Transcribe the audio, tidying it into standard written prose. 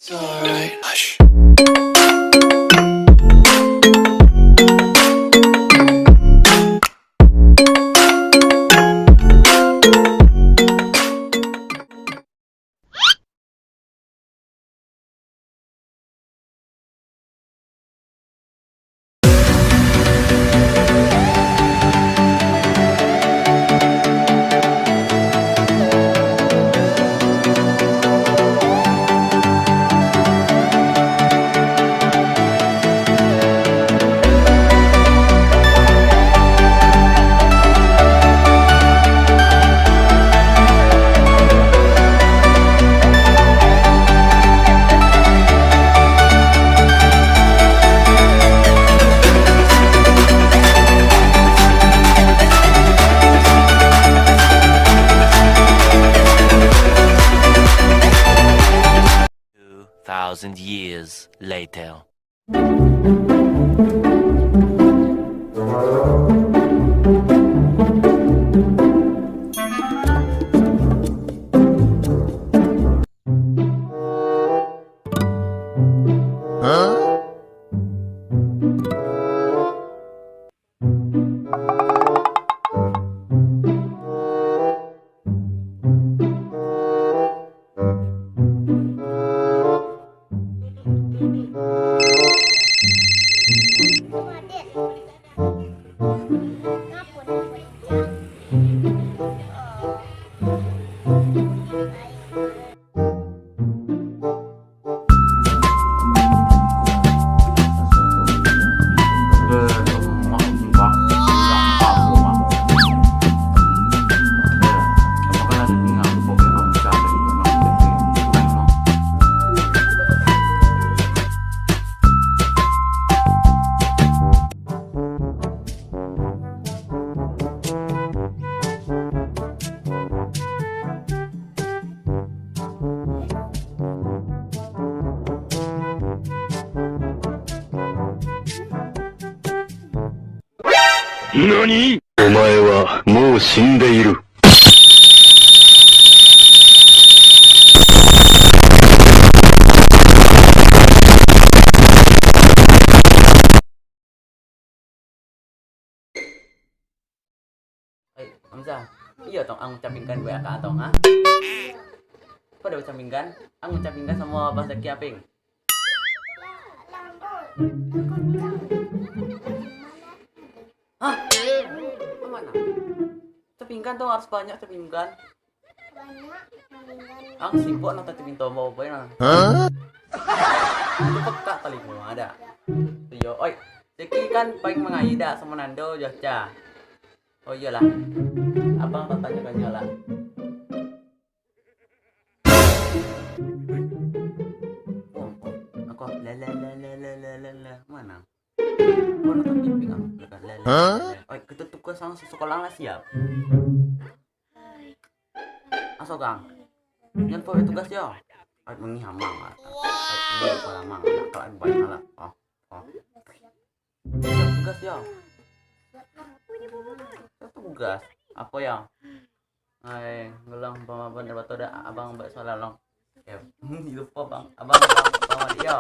It's alright. Hush. 2,000 years later. NANI?お前はもう死んでいる。Hamzah, iya tong ang ngucapinkan gue ka atong ha? Apa udah ucapinkan? Ang ngucapinkan sama bahasa Kiaping. Hah? Mana? Cepingkan tuh harus banyak cepingkan. Ang sibuk nonton ceping tombol apa ya? Hah? Itu peka tali mau ada. Yo, oi, Ceki kan paling mengaida sama Nando Jaca. Oh iyalah, abang tanya kan nyala. Oh, aku la mana? Kau nonton TV kan? Oh, ketutup ke sang sekolah lah siap. Asal kang, jangan pakai tugas ya. Ay mengi hamang lah. Ay ini pala mang, kalau banyak lah. Oh. Tugas ya. Tugas apa ya? Ay ngelang pamaban batu dah abang mbak salah long. Ya lupa bang, abang bawa dia.